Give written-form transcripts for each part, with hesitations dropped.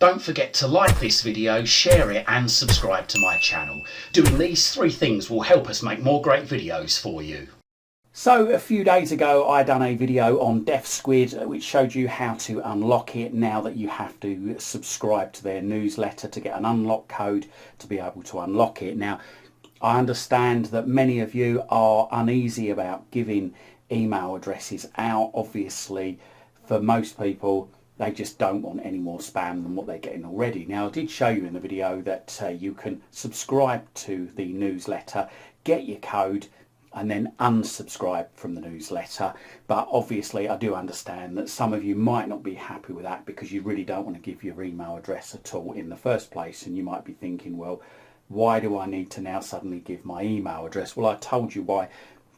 Don't forget to like this video, share it and subscribe to my channel. Doing these 3 things will help us make more great videos for you. So a few days ago I done a video on Defsquid which showed you how to unlock it now that you have to subscribe to their newsletter to get an unlock code to be able to unlock it. Now I understand that many of you are uneasy about giving email addresses out. Obviously for most people they just don't want any more spam than what they're getting already. Now I did show you in the video that you can subscribe to the newsletter, get your code and then unsubscribe from the newsletter, but obviously I do understand that some of you might not be happy with that because you really don't want to give your email address at all in the first place, and you might be thinking, well, why do I need to now suddenly give my email address? Well, I told you why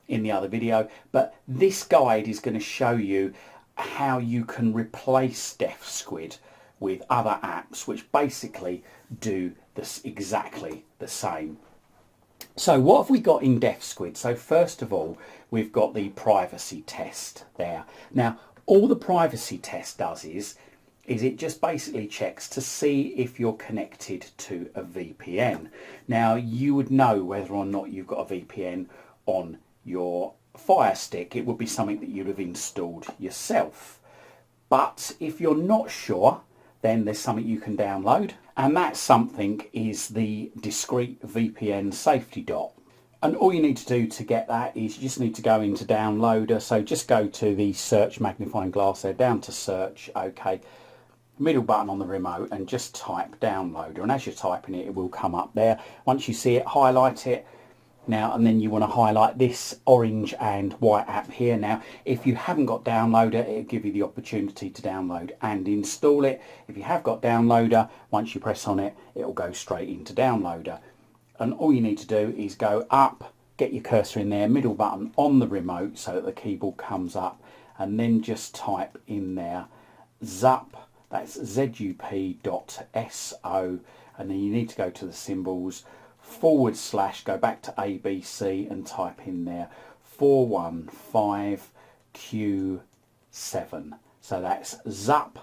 in the other video, but this guide is going to show you how you can replace Defsquid with other apps which basically do this exactly the same. So what have we got in Defsquid? So first of all, we've got the privacy test there. Now all the privacy test does is it just basically checks to see if you're connected to a VPN. Now you would know whether or not you've got a VPN on your Fire Stick. It would be something that you'd have installed yourself. But if you're not sure, then there's something you can download, and that something is the discrete VPN safety dot. And all you need to do to get that is you just need to go into downloader. So just go to the search magnifying glass there, down to search, okay, middle button on the remote, and just type downloader, and as you're typing it, it will come up there. Once you see it, highlight it. Now, and then you want to highlight this orange and white app here. Now, if you haven't got downloader, it'll give you the opportunity to download and install it. If you have got downloader, once you press on it, it'll go straight into downloader. And all you need to do is go up, get your cursor in there, middle button on the remote so that the keyboard comes up, and then just type in there zup, that's zup.so, and then you need to go to the symbols, / go back to ABC and type in there 415Q7. So that's zup.so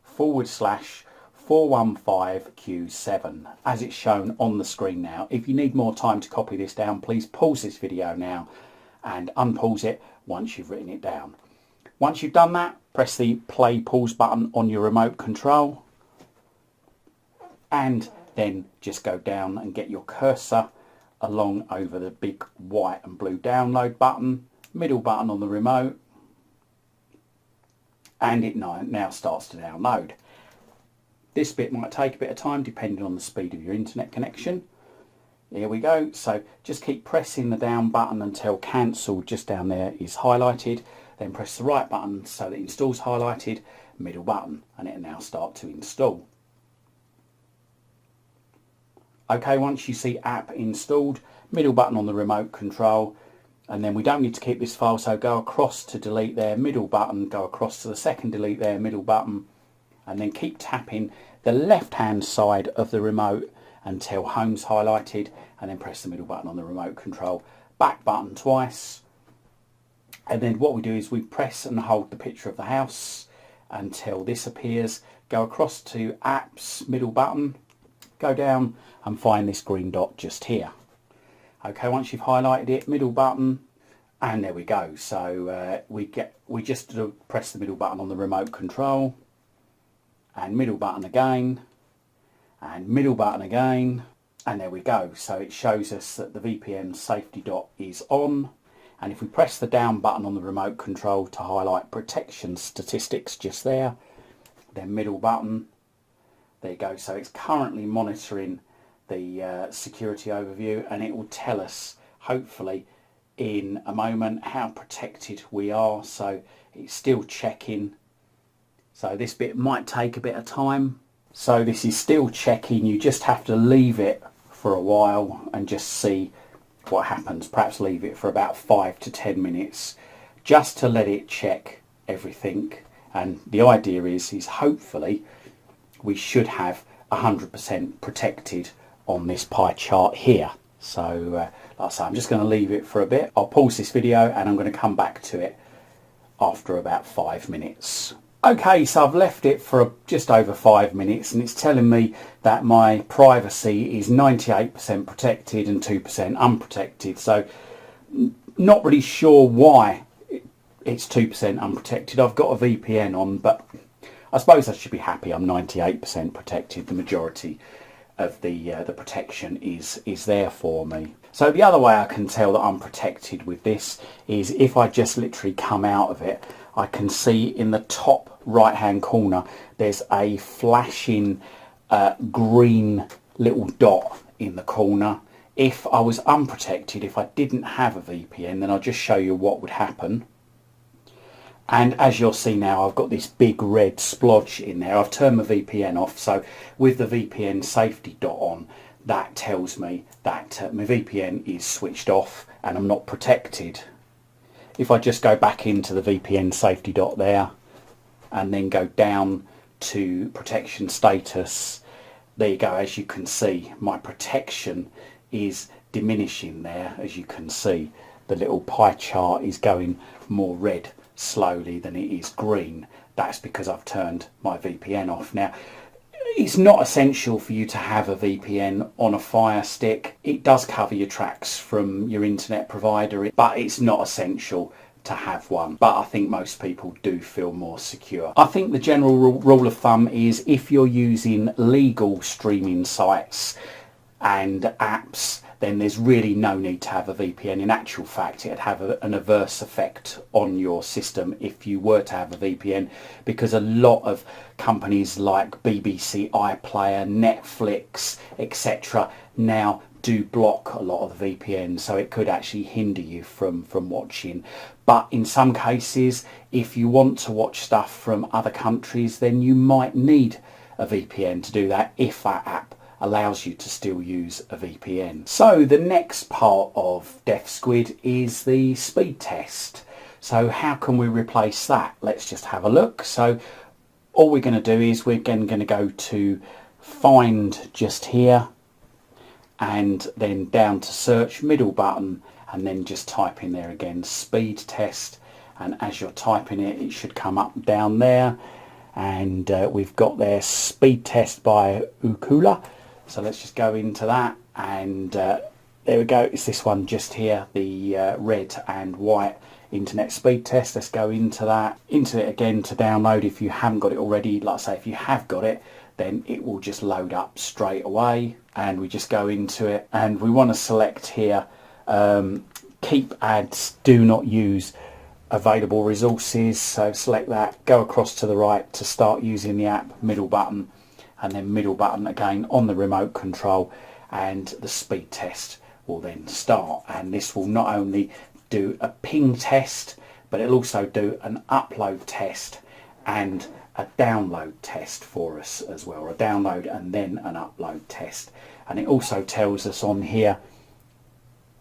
/ 415Q7 as it's shown on the screen now. If you need more time to copy this down, please pause this video now and unpause it once you've written it down. Once you've done that, press the play pause button on your remote control and then just go down and get your cursor along over the big white and blue download button, middle button on the remote, and it now starts to download. This bit might take a bit of time depending on the speed of your internet connection. Here we go. So just keep pressing the down button until cancel just down there is highlighted, then press the right button so that install's highlighted, middle button, and it'll now start to install. Okay, once you see app installed, middle button on the remote control, and then we don't need to keep this file, so go across to delete there, middle button, go across to the second delete there, middle button, and then keep tapping the left hand side of the remote until home's highlighted, and then press the middle button on the remote control, back button twice, and then what we do is we press and hold the picture of the house until this appears, go across to apps, middle button, go down and find this green dot just here. Okay, once you've highlighted it, middle button, and there we go. So we just press the middle button on the remote control, and middle button again, and middle button again, and there we go. So it shows us that the VPN safety dot is on, and if we press the down button on the remote control to highlight protection statistics just there, then middle button, there you go. So it's currently monitoring the security overview, and it will tell us hopefully in a moment how protected we are. So it's still checking, so this bit might take a bit of time. So this is still checking. You just have to leave it for a while and just see what happens. Perhaps leave it for about 5 to 10 minutes just to let it check everything, and the idea is hopefully we should have 100% protected on this pie chart here. So like I say, I'm just going to leave it for a bit. I'll pause this video and I'm going to come back to it after about 5 minutes. Okay, so I've left it for just over 5 minutes and it's telling me that my privacy is 98% protected and 2% unprotected. So not really sure why it's 2% unprotected. I've got a VPN on, but I suppose I should be happy I'm 98% protected. The majority of the protection is there for me. So the other way I can tell that I'm protected with this is if I just literally come out of it, I can see in the top right hand corner there's a flashing green little dot in the corner. If I was unprotected, if I didn't have a VPN, then I'll just show you what would happen. And as you'll see now, I've got this big red splodge in there. I've turned my VPN off, so with the VPN safety dot on, that tells me that my VPN is switched off and I'm not protected. If I just go back into the VPN safety dot there and then go down to protection status, there you go. As you can see, my protection is diminishing there. As you can see, the little pie chart is going more red slowly than it is green. That's because I've turned my VPN off. Now, it's not essential for you to have a VPN on a Fire Stick. It does cover your tracks from your internet provider, but it's not essential to have one. But I think most people do feel more secure. I think the general rule of thumb is if you're using legal streaming sites and apps, then there's really no need to have a VPN. In actual fact, it'd have an adverse effect on your system if you were to have a VPN, because a lot of companies like BBC iPlayer, Netflix, etc. now do block a lot of the VPN, so it could actually hinder you from watching. But in some cases, if you want to watch stuff from other countries, then you might need a VPN to do that if that app allows you to still use a VPN. So the next part of Defsquid is the speed test. So how can we replace that? Let's just have a look. So all we're going to do is we're again going to go to find just here and then down to search, middle button, and then just type in there again speed test, and as you're typing it, it should come up down there, and we've got there speed test by Ukula. So let's just go into that, and there we go. It's this one just here, the red and white internet speed test. Let's go into that, into it again to download if you haven't got it already. Like I say, if you have got it, then it will just load up straight away, and we just go into it, and we want to select here keep ads, do not use available resources. So select that, go across to the right to start using the app, middle button, and then middle button again on the remote control, and the speed test will then start. And this will not only do a ping test, but it'll also do an upload test and a download test for us as well, a download and then an upload test. And it also tells us on here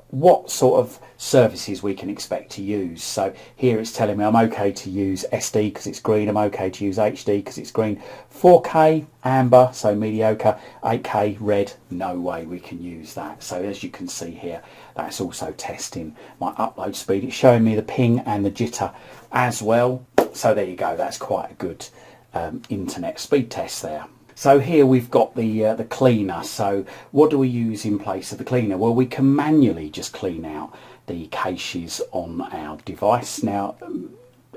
what sort of services we can expect to use. So here it's telling me I'm okay to use SD because it's green, I'm okay to use HD because it's green, 4K amber, so mediocre, 8K red, no way we can use that. So as you can see here, that's also testing my upload speed. It's showing me the ping and the jitter as well. So there you go, that's quite a good internet speed test there. So here we've got the cleaner. So what do we use in place of the cleaner? Well, we can manually just clean out the caches on our device. Now,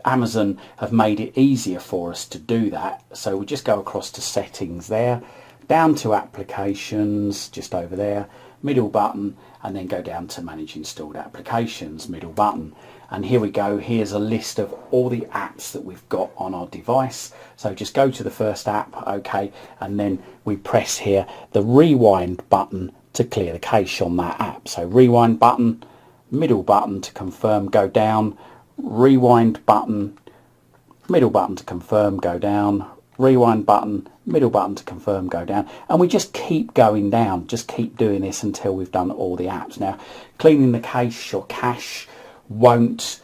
Amazon have made it easier for us to do that. So we just go across to settings there, down to applications, just over there, middle button, and then go down to manage installed applications, middle button. And here we go, here's a list of all the apps that we've got on our device. So just go to the first app, okay, and then we press here the rewind button to clear the cache on that app. So rewind button, middle button to confirm, go down, rewind button, middle button to confirm, go down, rewind button, middle button to confirm, go down, and we just keep going down, just keep doing this until we've done all the apps. Now, cleaning the cache or cache won't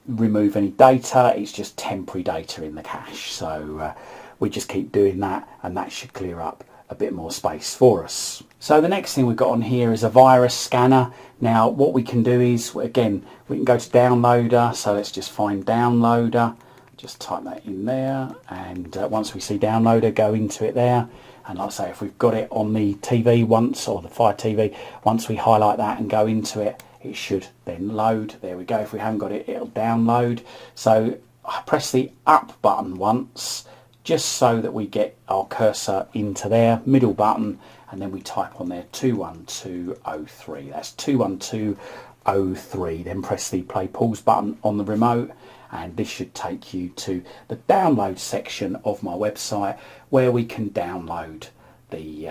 remove any data, it's just temporary data in the cache. So we just keep doing that, and that should clear up a bit more space for us. So the next thing we've got on here is a virus scanner. Now what we can do is, again, we can go to downloader, so let's just find downloader, just type that in there, and once we see downloader, go into it there. And like I say, if we've got it on the TV once, or the Fire TV, once we highlight that and go into it, it should then load. There we go. If we haven't got it, it'll download. So I press the up button once, just so that we get our cursor into there, middle button, and then we type on there 21203. That's 21203. Then press the play pause button on the remote, and this should take you to the download section of my website, where we can download the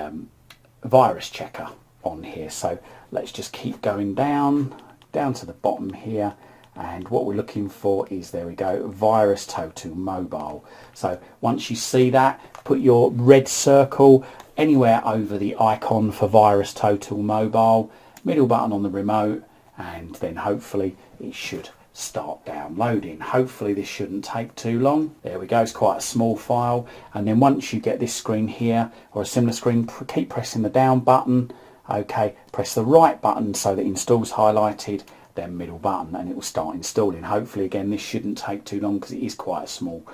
virus checker on here. So let's just keep going down to the bottom here, and what we're looking for is, there we go, Virus Total Mobile. So once you see that, put your red circle anywhere over the icon for Virus Total Mobile, middle button on the remote, and then hopefully it should start downloading. Hopefully this shouldn't take too long. There we go, it's quite a small file. And then once you get this screen here, or a similar screen, keep pressing the down button. Okay, press the right button so that install's highlighted, then middle button, and it will start installing. Hopefully again this shouldn't take too long, because it is quite a small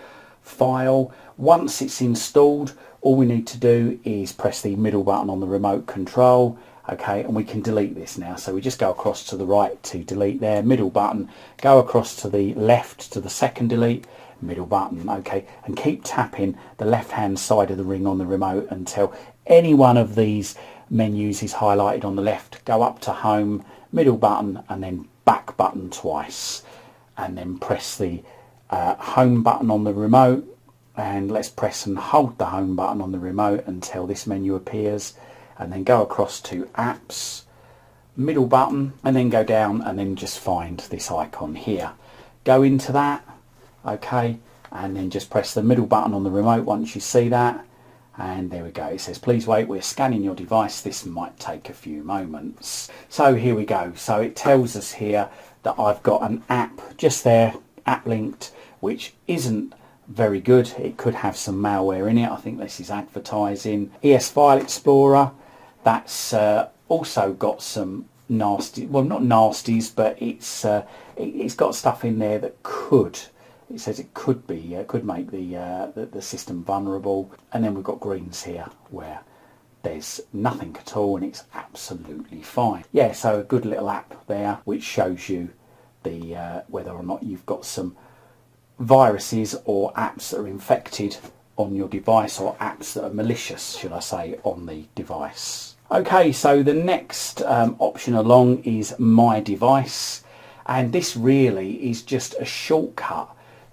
file. Once it's installed, all we need to do is press the middle button on the remote control. Okay, and we can delete this now. So we just go across to the right to delete there, middle button, go across to the left to the second delete, middle button. Okay, and keep tapping the left hand side of the ring on the remote until any one of these menus is highlighted on the left. Go up to home, middle button, and then back button twice, and then press the home button on the remote, and let's press and hold the home button on the remote until this menu appears, and then go across to apps, middle button, and then go down and then just find this icon here. Go into that, okay, and then just press the middle button on the remote once you see that, and there we go. It says, please wait, we're scanning your device. This might take a few moments. So here we go. So it tells us here that I've got an app just there, app linked, which isn't very good. It could have some malware in it. I think this is advertising. ES File Explorer, that's also got some nasty, well, not nasties, but it's got stuff in there that could, it says it could be, could make the system vulnerable. And then we've got greens here where there's nothing at all and it's absolutely fine. Yeah, so a good little app there which shows you the whether or not you've got some viruses or apps that are infected on your device, or apps that are malicious, should I say, on the device. Okay, so the next option along is My Device, and this really is just a shortcut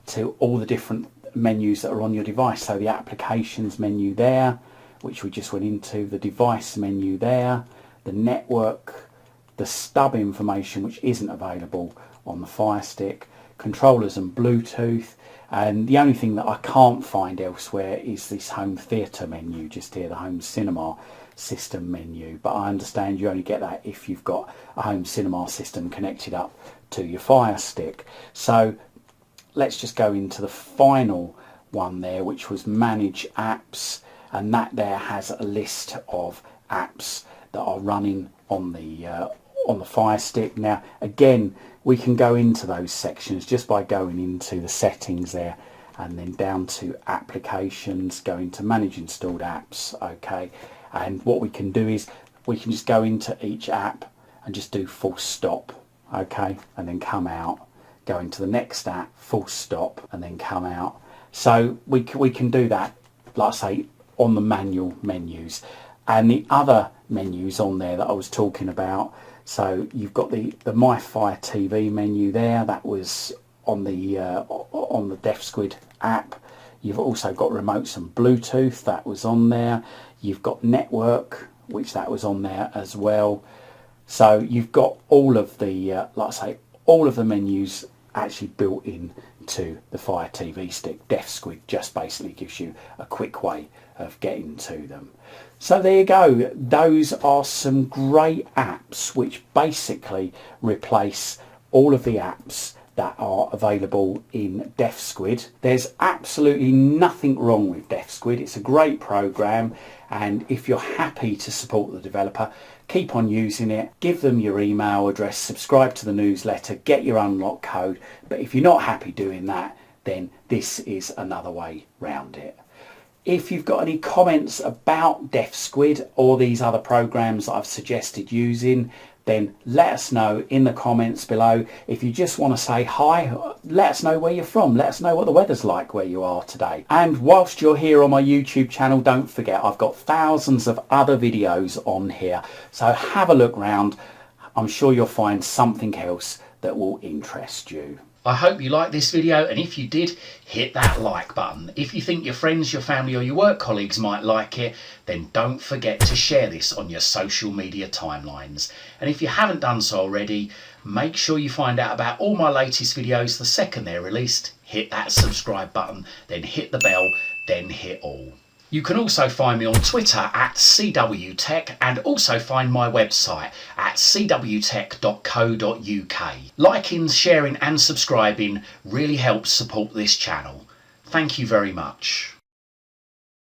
to all the different menus that are on your device. So the applications menu there, which we just went into, the device menu there, the network, the stub information which isn't available on the Fire Stick, controllers and Bluetooth, and the only thing that I can't find elsewhere is this home theatre menu just here, the home cinema system menu, but I understand you only get that if you've got a home cinema system connected up to your Fire Stick. So let's just go into the final one there, which was Manage Apps, and that there has a list of apps that are running on the Fire Stick. Now again, we can go into those sections just by going into the settings there, and then down to applications, go into manage installed apps. Okay, and what we can do is we can just go into each app and just do full stop. Okay, and then come out, go into the next app, full stop, and then come out. So we can do that, like I say, on the manual menus. And the other menus on there that I was talking about, so you've got the My Fire TV menu there, that was on the Defsquid app. You've also got remotes and Bluetooth, that was on there. You've got network, which that was on there as well. So you've got all of the, like I say, all of the menus actually built in to the Fire TV Stick. Defsquid just basically gives you a quick way of getting to them. So there you go. Those are some great apps which basically replace all of the apps that are available in Defsquid. There's absolutely nothing wrong with Defsquid. It's a great program, and if you're happy to support the developer, keep on using it. Give them your email address, subscribe to the newsletter, get your unlock code. But if you're not happy doing that, then this is another way round it. If you've got any comments about Defsquid or these other programs that I've suggested using, then let us know in the comments below. If you just want to say hi, let us know where you're from. Let us know what the weather's like where you are today. And whilst you're here on my YouTube channel, don't forget I've got thousands of other videos on here. So have a look round. I'm sure you'll find something else that will interest you. I hope you liked this video, and if you did, hit that like button. If you think your friends, your family or your work colleagues might like it, then don't forget to share this on your social media timelines. And if you haven't done so already, make sure you find out about all my latest videos the second they're released. Hit that subscribe button, then hit the bell, then hit all. You can also find me on Twitter at CWTech, and also find my website at cwtech.co.uk. Liking, sharing and subscribing really helps support this channel. Thank you very much.